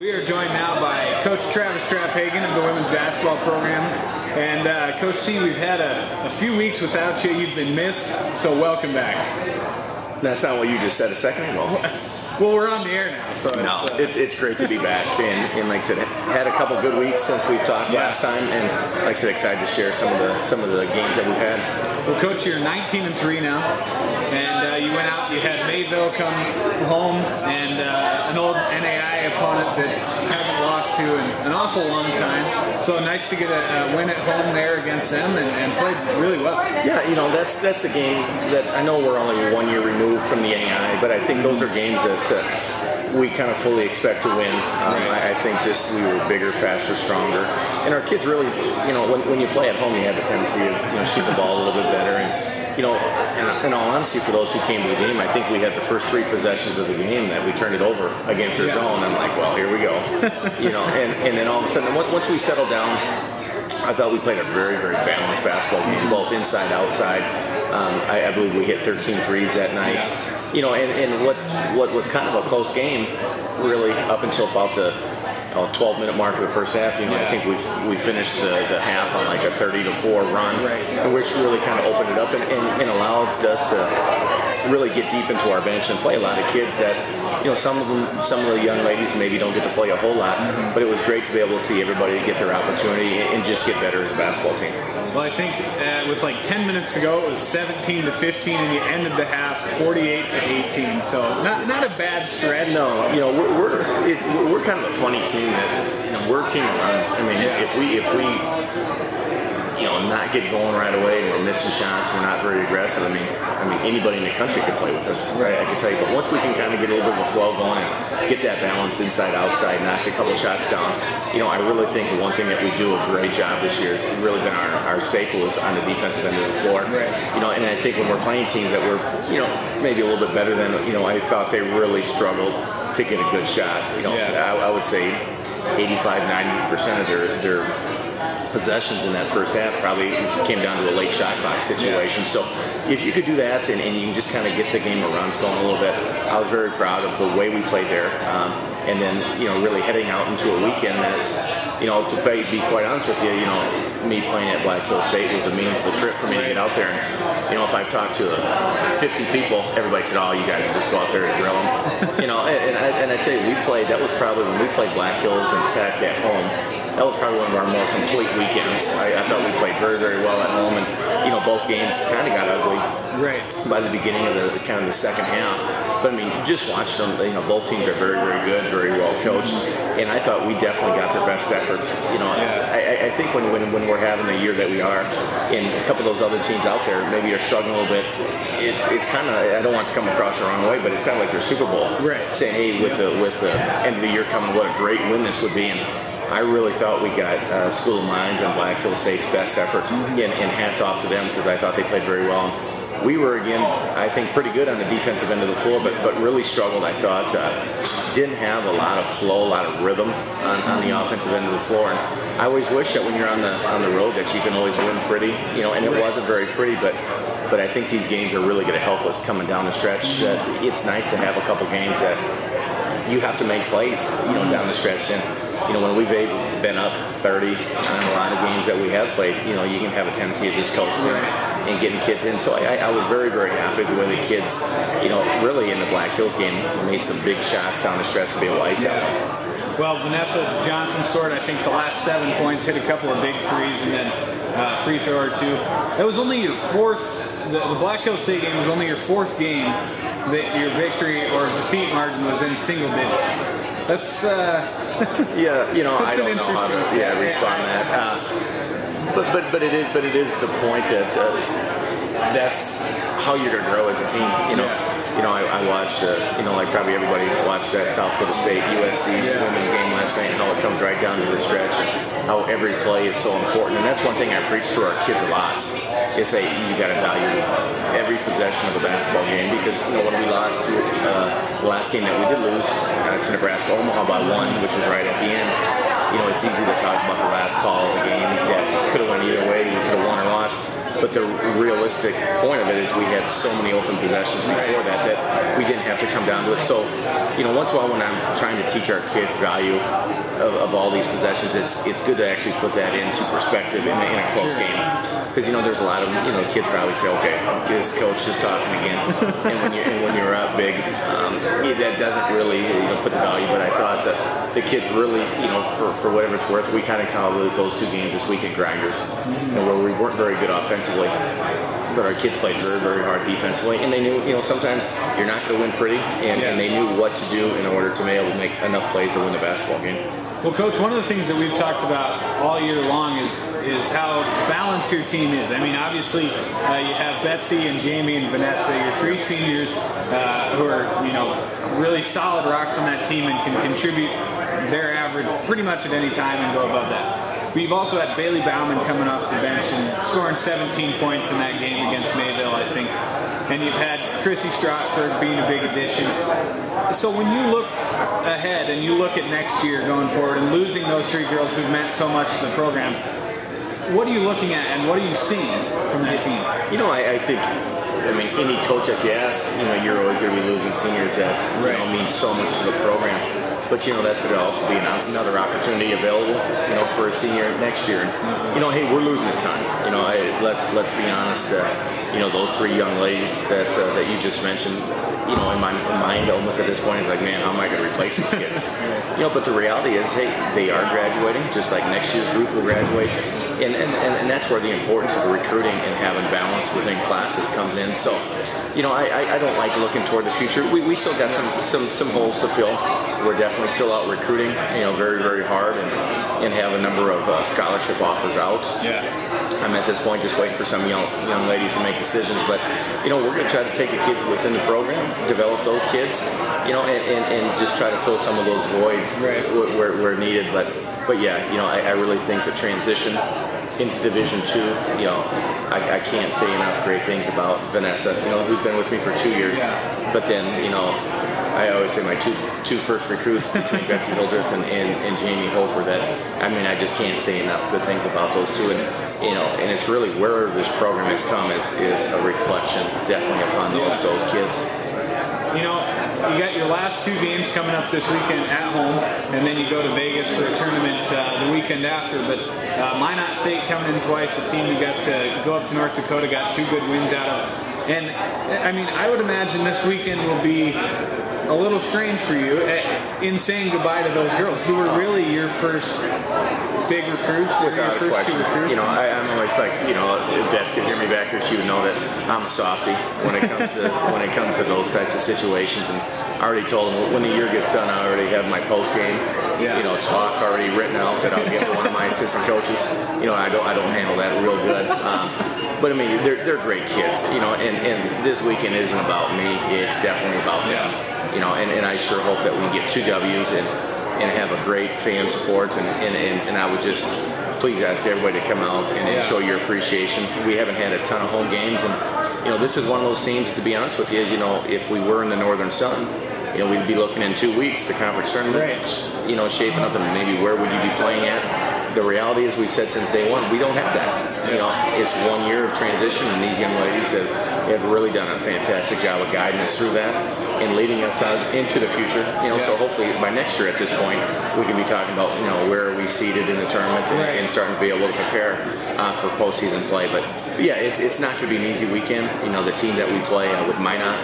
We are joined now by Coach Travis Traphagen of the women's basketball program. And Coach T, we've had a few weeks without you. You've been missed, so welcome back. That's not what you just said a second ago. Well, we're on the air now, so it's great to be back. And like I said, had a couple good weeks since we've talked last time, and like I said, excited to share some of the games that we've had. Well, Coach, you're 19-3 now, and you went out. You had Mayville come home, and an old NAI opponent that haven't lost to in an awful long time. So nice to get a win at home there against them, and played really well. Yeah, you know, that's a game that I know we're only 1 year removed from the NAI, but I think those are games that we kind of fully expect to win. I think just we were bigger, faster, stronger, and our kids really, you know, when you play at home, you have a tendency of shoot the ball a little bit better. And in all honesty, for those who came to the game, I think we had the first 3 possessions of the game that we turned it over against their zone. I'm like, well, here we go, and then all of a sudden, once we settled down, I thought we played a very, very balanced basketball game, both inside, outside. I believe we hit 13 threes that night. And what was kind of a close game, really, up until about the 12-minute mark of the first half. I think we finished the half on like a 30-4 run, which really kind of opened it up and allowed us to really get deep into our bench and play a lot of kids that, some of the young ladies maybe don't get to play a whole lot, but it was great to be able to see everybody get their opportunity and just get better as a basketball team. Well, I think with like 10 minutes to go, it was 17-15, and you ended the half 48-18. So not a bad stretch. No, we're kind of a funny team that we're a team that runs. I mean, if we not get going right away and we're missing shots, we're not very aggressive. I mean anybody in the country could play with us, right? I can tell you. But once we can kind of get a little bit of a flow going and get that balance inside outside, knock a couple shots down, I really think the one thing that we do a great job this year has really been our staple is on the defensive end of the floor. And I think when we're playing teams that we're maybe a little bit better than, I thought they really struggled to get a good shot. I would say 85-90% of their possessions in that first half probably came down to a late shot clock situation. So if you could do that and you can just kind of get the game of runs going a little bit, I was very proud of the way we played there. And then, really heading out into a weekend that's, to be quite honest with you, me playing at Black Hill State was a meaningful trip for me to get out there. And, if I've talked to 50 people, everybody said, oh, you guys will just go out there and drill them. And I tell you, that was probably when we played Black Hills and Tech at home. That was probably one of our more complete weekends. I thought we played very, very well at home, and both games kind of got ugly by the beginning of the second half. But I mean, just watching them, both teams are very, very good, very well coached, and I thought we definitely got their best effort. I think when we're having the year that we are, and a couple of those other teams out there maybe are struggling a little bit, it's kind of, I don't want to come across the wrong way, but it's kind of like their Super Bowl, saying, hey, with the end of the year coming, what a great win this would be. And I really thought we got School of Mines and Black Hill State's best effort, and hats off to them because I thought they played very well. We were, again, I think, pretty good on the defensive end of the floor, but really struggled, I thought. Didn't have a lot of flow, a lot of rhythm on the offensive end of the floor. And I always wish that when you're on the road that you can always win pretty, and it wasn't very pretty, but I think these games are really going to help us coming down the stretch. It's nice to have a couple games that you have to make plays, down the stretch. And when we've been up 30 on a lot of games that we have played, you can have a tendency of just coasting and getting kids in. So I was very, very happy the way the kids, really in the Black Hills game made some big shots down the stretch to be able to ice out. Well, Vanessa Johnson scored, I think, the last 7 points, hit a couple of big threes, and then free throw or two. That was only your fourth. The Black Hill State game was only your 4th game that your victory or defeat margin was in single digits. That's I don't know how to respond to that. But it is the point that that's how you're going to grow as a team. I watched like probably everybody watched that South Dakota State USD women's game last night, and how it comes right down to the stretch, and how every play is so important. And that's one thing I preach to our kids a lot. Is say you got to value every possession of a basketball game, because when we lost to the last game that we did lose to Nebraska Omaha by 1, which was right at the end, it's easy to talk about the last call of the game that could have went either way, we could have won or lost. But the realistic point of it is we had so many open possessions before that we didn't have to come down to it. So, once in a while when I'm trying to teach our kids value of all these possessions, it's good to actually put that into perspective in a close game. Because there's a lot of kids probably say, okay, this coach is talking again, and when you're up big, that doesn't really put the value. But I thought the kids really, for whatever it's worth, we kind of call those two games this weekend grinders, where we weren't very good offensively, but our kids played very, very hard defensively, and they knew, sometimes you're not going to win pretty, and they knew what to do in order to be able to make enough plays to win the basketball game. Well, Coach, one of the things that we've talked about all year long is how balanced your team is. I mean, obviously, you have Betsy and Jamie and Vanessa, your three seniors who are, really solid rocks on that team and can contribute their average pretty much at any time and go above that. We've also had Bailey Bauman coming off the bench and scoring 17 points in that game against Mayville, I think. And you've had Chrissy Strasburg being a big addition. So when you look ahead and you look at next year going forward and losing those three girls who've meant so much to the program, what are you looking at and what are you seeing from that team? I think, any coach that you ask, you're always going to be losing seniors that means so much to the program. But that's going to also be another opportunity available, for a senior next year. And hey, we're losing a ton. Let's be honest. Those three young ladies that you just mentioned, in my mind almost at this point is like, man, how am I going to replace these kids? But the reality is, hey, they are graduating, just like next year's group will graduate. And that's where the importance of recruiting and having balance within classes comes in. So, I don't like looking toward the future. We still got some holes to fill. We're definitely still out recruiting, very, very hard and have a number of scholarship offers out. Yeah. I'm at this point just waiting for some young ladies to make decisions. But, we're going to try to take the kids within the program, develop those kids, and just try to fill some of those voids where needed. But yeah, I really think the transition into Division II, I can't say enough great things about Vanessa, who's been with me for 2 years. Yeah. But then, I always say my two first recruits between Betsy Hildreth and Jamie Hofer that, I just can't say enough good things about those two. And it's really where this program has come is a reflection definitely upon those kids. You got your last two games coming up this weekend at home, and then you go to Vegas for a tournament the weekend after. But Minot State coming in twice, a team you got to go up to North Dakota, got 2 good wins out of. And, I would imagine this weekend will be a little strange for you in saying goodbye to those girls who were really your first big recruits. Without a question. I'm always like, if Beth could hear me back there, she would know that I'm a softie when it comes to those types of situations. And I already told them when the year gets done, I already have my post game, talk already written out that I'll give to one of my assistant coaches. I don't handle that real good. But they're great kids. And this weekend isn't about me. It's definitely about them. And I sure hope that we can get 2 W's and have a great fan support. And I would just please ask everybody to come out and show your appreciation. We haven't had a ton of home games, and this is one of those teams. To be honest with you, if we were in the Northern Sun, we'd be looking in 2 weeks the conference tournament, shaping up, and maybe where would you be playing at? The reality is, we've said since day one, we don't have that. It's 1 year of transition, and these young ladies have really done a fantastic job of guiding us through that and leading us out into the future. So hopefully by next year at this point, we can be talking about where are we seated in the tournament and starting to be able to prepare for postseason play. But yeah, it's not going to be an easy weekend. The team that we play with Minot.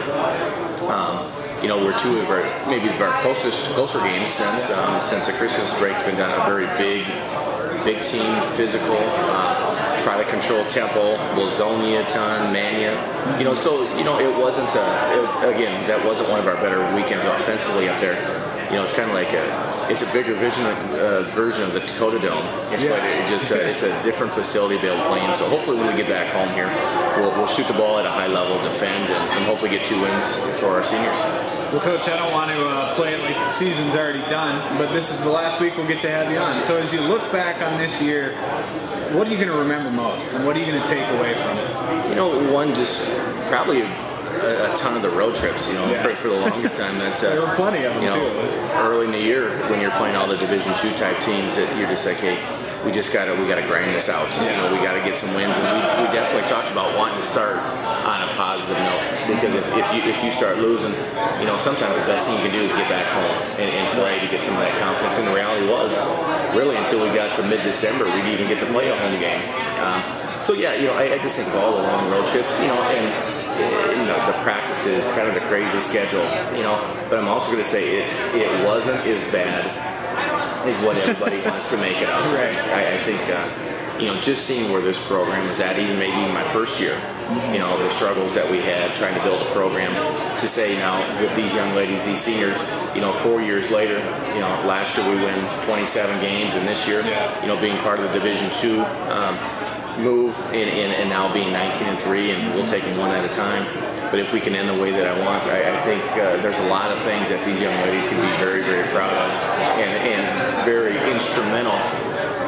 We're 2 of our closer games since the Christmas break's been done. A very big team, physical, try to control tempo, will zone you a ton, man you. It wasn't, again, that wasn't one of our better weekends offensively up there. It's kind of like it's a bigger version of the Dakota Dome. It's a different facility to be able to play in. So hopefully when we get back home here, we'll shoot the ball at a high level, defend, and hopefully get 2 wins for our seniors. Well, Coach, I don't want to play it like the season's already done, but this is the last week we'll get to have you on. So as you look back on this year, what are you going to remember most, and what are you going to take away from it? One, just probably a ton of the road trips, for the longest time. There were plenty of them, too. Early in the year, when you're playing all the Division II type teams, that you're just like, hey, we gotta grind this out. You know, we gotta get some wins, and we definitely talked about wanting to start on a positive note, because if you start losing, you know, sometimes the best thing you can do is get back home and play to get some of that confidence. And the reality was, really, until we got to mid-December, we didn't even get to play a home game. So yeah, you know, I just think of all the long road trips, you know, and you know, the practices, kind of the crazy schedule, you know. But I'm also going to say it wasn't as bad as what everybody wants to make it out to be. I think, you know, just seeing where this program is at, even maybe my first year, you know, the struggles that we had trying to build a program, to say now with these young ladies, these seniors, you know, 4 years later, you know, last year we win 27 games, and this year, you know, being part of the Division II move and now being 19-3, and we'll take them one at a time. But if we can end the way that I want, I think there's a lot of things that these young ladies can be very, very proud of, and very instrumental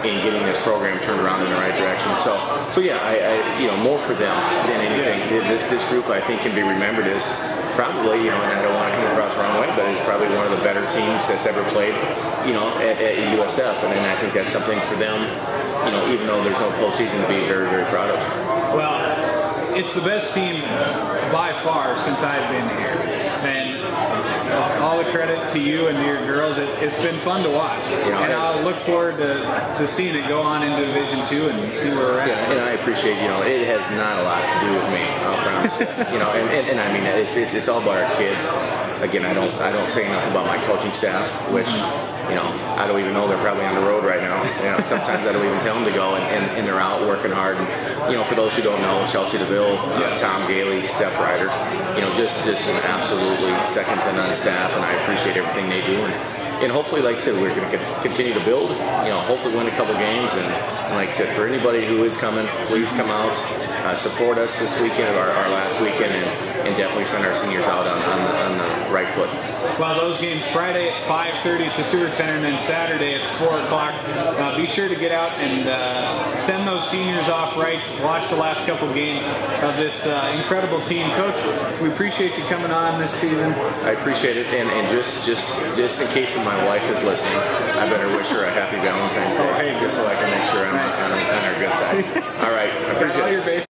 in getting this program turned around in the right direction. So yeah, I you know, more for them than anything. This group, I think, can be remembered as probably, you know, and I don't want to come across the wrong way, but it's probably one of the better teams that's ever played, you know, at USF, and then I think that's something for them, you know, even though there's no postseason, to be very, very proud of. Well, it's the best team by far since I've been here, and all the credit to you and to your girls. It's been fun to watch, you know, and I'll look forward to seeing it go on into Division II and see where we're at. Yeah, and I appreciate, you know, it has not a lot to do with me, I'll promise you. You know, and I mean, it's all about our kids. Again, I don't say enough about my coaching staff, which, you know, I don't even know, they're probably on the road right now. You know, sometimes I don't even tell them to go, and they're out working hard. And, you know, for those who don't know, Chelsea DeVille, Tom Gailey, Steph Ryder, you know, just an absolutely second to none staff, and I appreciate everything they do. And hopefully, like I said, we're going to continue to build, you know, hopefully win a couple games. And like I said, for anybody who is coming, please come out, support us this weekend, our last weekend, and definitely send our seniors out on the right foot. Well, those games Friday at 5:30 at the Stewart Center, and then Saturday at 4 o'clock. Be sure to get out and send those seniors off right. Watch the last couple games of this incredible team. Coach, we appreciate you coming on this season. I appreciate it, and just in case my wife is listening, I better wish her a happy Valentine's Day, just so I can make sure I'm on our good side. All right, I appreciate it.